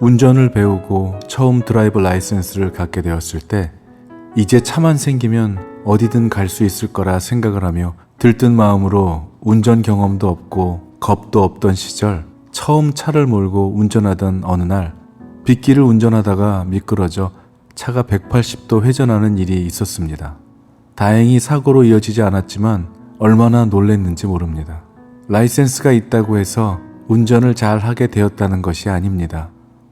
운전을 배우고 처음 드라이버 라이센스를 갖게 되었을 때 이제 차만 생기면 어디든 갈 수 있을 거라 생각을 하며 들뜬 마음으로 운전 경험도 없고 겁도 없던 시절 처음 차를 몰고 운전하던 어느 날 빗길을 운전하다가 미끄러져 차가 180도 회전하는 일이 있었습니다. 다행히 사고로 이어지지 않았지만 얼마나 놀랐는지 모릅니다. 라이센스가 있다고 해서 운전을 잘 하게 되었다는 것이 아닙니다.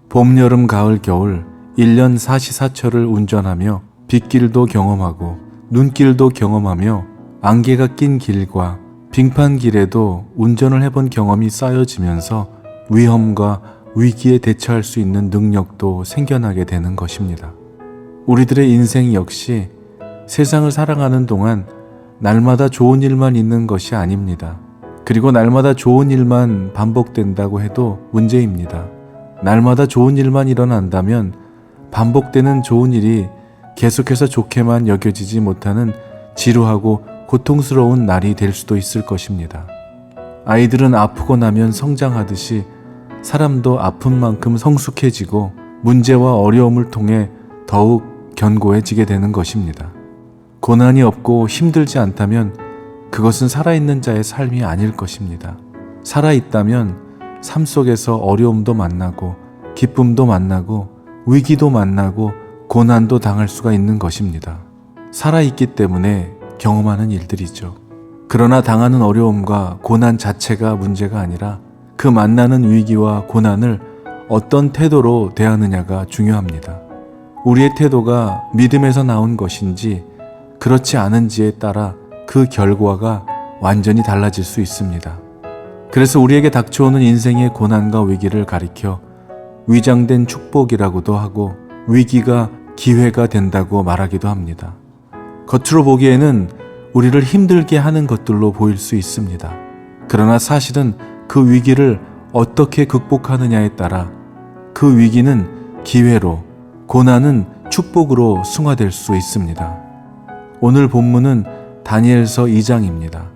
봄, 여름, 가을, 겨울 1년 사시사철을 운전하며 빗길도 경험하고 눈길도 경험하며 안개가 낀 길과 빙판 길에도 운전을 해본 경험이 쌓여지면서 위험과 위기에 대처할 수 있는 능력도 생겨나게 되는 것입니다. 우리들의 인생 역시 세상을 살아가는 동안 날마다 좋은 일만 있는 것이 아닙니다. 그리고 날마다 좋은 일만 반복된다고 해도 문제입니다. 날마다 좋은 일만 일어난다면 반복되는 좋은 일이 계속해서 좋게만 여겨지지 못하는 지루하고 고통스러운 날이 될 수도 있을 것입니다. 아이들은 아프고 나면 성장하듯이 사람도 아픈 만큼 성숙해지고 문제와 어려움을 통해 더욱 견고해지게 되는 것입니다. 고난이 없고 힘들지 않다면 그것은 살아있는 자의 삶이 아닐 것입니다. 살아있다면 삶 속에서 어려움도 만나고 기쁨도 만나고 위기도 만나고 고난도 당할 수가 있는 것입니다. 살아있기 때문에 경험하는 일들이죠. 그러나 당하는 어려움과 고난 자체가 문제가 아니라 그 만나는 위기와 고난을 어떤 태도로 대하느냐가 중요합니다. 우리의 태도가 믿음에서 나온 것인지 그렇지 않은지에 따라 그 결과가 완전히 달라질 수 있습니다. 그래서 우리에게 닥쳐오는 인생의 고난과 위기를 가리켜 위장된 축복이라고도 하고 위기가 기회가 된다고 말하기도 합니다. 겉으로 보기에는 우리를 힘들게 하는 것들로 보일 수 있습니다. 그러나 사실은 그 위기를 어떻게 극복하느냐에 따라 그 위기는 기회로, 고난은 축복으로 승화될 수 있습니다. 오늘 본문은 다니엘서 2장입니다.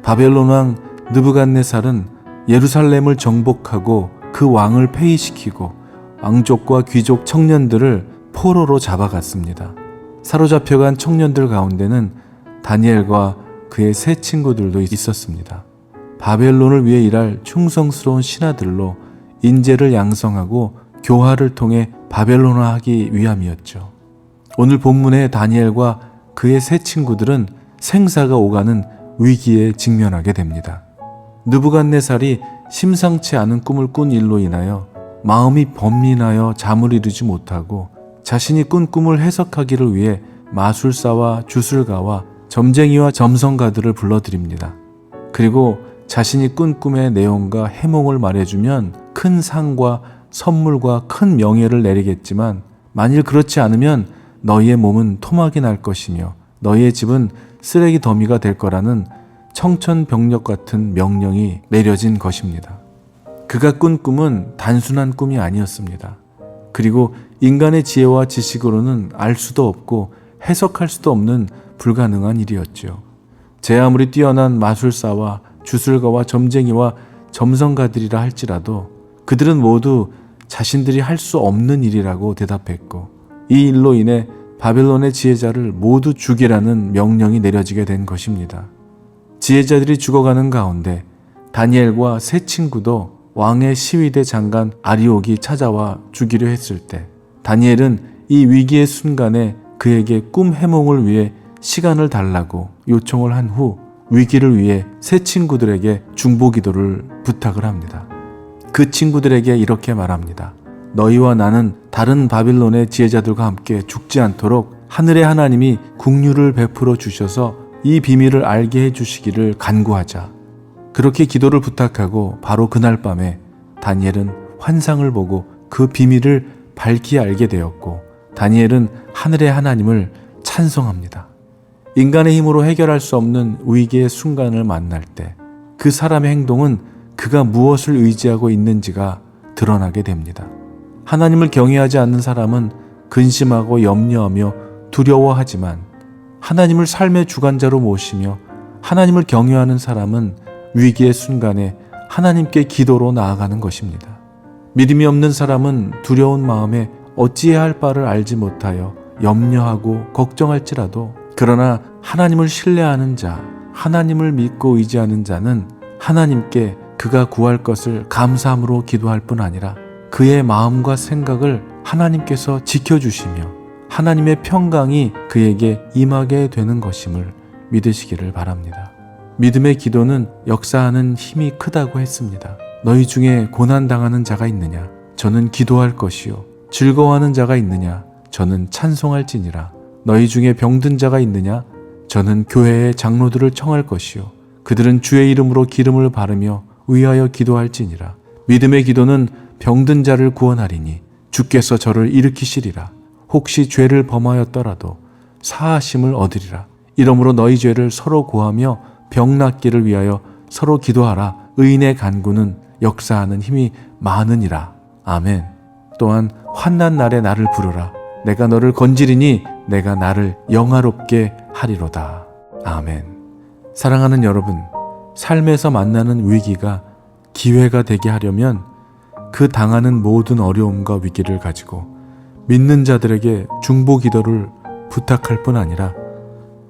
바벨론 왕 느부갓네살은 예루살렘을 정복하고 그 왕을 폐위시키고 왕족과 귀족 청년들을 포로로 잡아갔습니다. 사로잡혀간 청년들 가운데는 다니엘과 그의 세 친구들도 있었습니다. 바벨론을 위해 일할 충성스러운 신하들로 인재를 양성하고 교화를 통해 바벨론화하기 위함이었죠. 오늘 본문의 다니엘과 그의 세 친구들은 생사가 오가는 위기에 직면하게 됩니다. 느부갓네살이 심상치 않은 꿈을 꾼 일로 인하여 마음이 번민하여 잠을 이루지 못하고 자신이 꾼 꿈을 해석하기를 위해 마술사와 주술가와 점쟁이와 점성가들을 불러들입니다. 그리고 자신이 꾼 꿈의 내용과 해몽을 말해주면 큰 상과 선물과 큰 명예를 내리겠지만 만일 그렇지 않으면 너희의 몸은 토막이 날 것이며 너희의 집은 쓰레기 더미가 될 거라는 청천벽력 같은 명령이 내려진 것입니다. 그가 꾼 꿈은 단순한 꿈이 아니었습니다. 그리고 인간의 지혜와 지식으로는 알 수도 없고 해석할 수도 없는 불가능한 일이었죠. 제 아무리 뛰어난 마술사와 주술가와 점쟁이와 점성가들이라 할지라도 그들은 모두 자신들이 할 수 없는 일이라고 대답했고 이 일로 인해 바벨론의 지혜자를 모두 죽이라는 명령이 내려지게 된 것입니다. 지혜자들이 죽어가는 가운데 다니엘과 세 친구도 왕의 시위대 장관 아리옥이 찾아와 죽이려 했을 때 다니엘은 이 위기의 순간에 그에게 꿈 해몽을 위해 시간을 달라고 요청을 한 후 위기를 위해 세 친구들에게 중보기도를 부탁을 합니다. 그 친구들에게 이렇게 말합니다. 너희와 나는 다른 바빌론의 지혜자들과 함께 죽지 않도록 하늘의 하나님이 긍휼을 베풀어 주셔서 이 비밀을 알게 해주시기를 간구하자. 그렇게 기도를 부탁하고 바로 그날 밤에 다니엘은 환상을 보고 그 비밀을 밝히 알게 되었고 다니엘은 하늘의 하나님을 찬송합니다. 인간의 힘으로 해결할 수 없는 위기의 순간을 만날 때 그 사람의 행동은 그가 무엇을 의지하고 있는지가 드러나게 됩니다. 하나님을 경외하지 않는 사람은 근심하고 염려하며 두려워하지만 하나님을 삶의 주관자로 모시며 하나님을 경외하는 사람은 위기의 순간에 하나님께 기도로 나아가는 것입니다. 믿음이 없는 사람은 두려운 마음에 어찌해야 할 바를 알지 못하여 염려하고 걱정할지라도, 그러나 하나님을 신뢰하는 자, 하나님을 믿고 의지하는 자는 하나님께 그가 구할 것을 감사함으로 기도할 뿐 아니라 그의 마음과 생각을 하나님께서 지켜주시며 하나님의 평강이 그에게 임하게 되는 것임을 믿으시기를 바랍니다. 믿음의 기도는 역사하는 힘이 크다고 했습니다. 너희 중에 고난당하는 자가 있느냐? 저는 기도할 것이요. 즐거워하는 자가 있느냐? 저는 찬송할지니라. 너희 중에 병든 자가 있느냐? 저는 교회의 장로들을 청할 것이요. 그들은 주의 이름으로 기름을 바르며 위하여 기도할지니라. 믿음의 기도는 병든 자를 구원하리니 주께서 저를 일으키시리라. 혹시 죄를 범하였더라도 사하심을 얻으리라. 이러므로 너희 죄를 서로 고하며 병 낫기를 위하여 서로 기도하라. 의인의 간구는 역사하는 힘이 많으니라. 아멘. 또한 환난 날에 나를 부르라. 내가 너를 건지리니 내가 나를 영화롭게 하리로다. 아멘. 사랑하는 여러분, 삶에서 만나는 위기가 기회가 되게 하려면 그 당하는 모든 어려움과 위기를 가지고 믿는 자들에게 중보 기도를 부탁할 뿐 아니라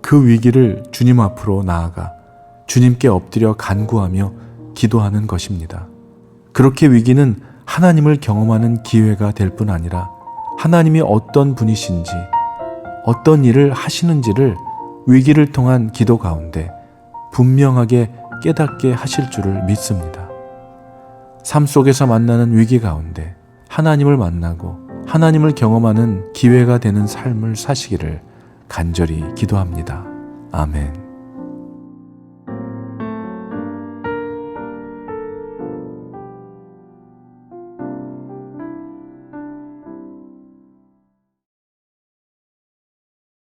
그 위기를 주님 앞으로 나아가 주님께 엎드려 간구하며 기도하는 것입니다. 그렇게 위기는 하나님을 경험하는 기회가 될 뿐 아니라 하나님이 어떤 분이신지, 어떤 일을 하시는지를 위기를 통한 기도 가운데 분명하게 깨닫게 하실 줄을 믿습니다. 삶 속에서 만나는 위기 가운데 하나님을 만나고 하나님을 경험하는 기회가 되는 삶을 사시기를 간절히 기도합니다. 아멘.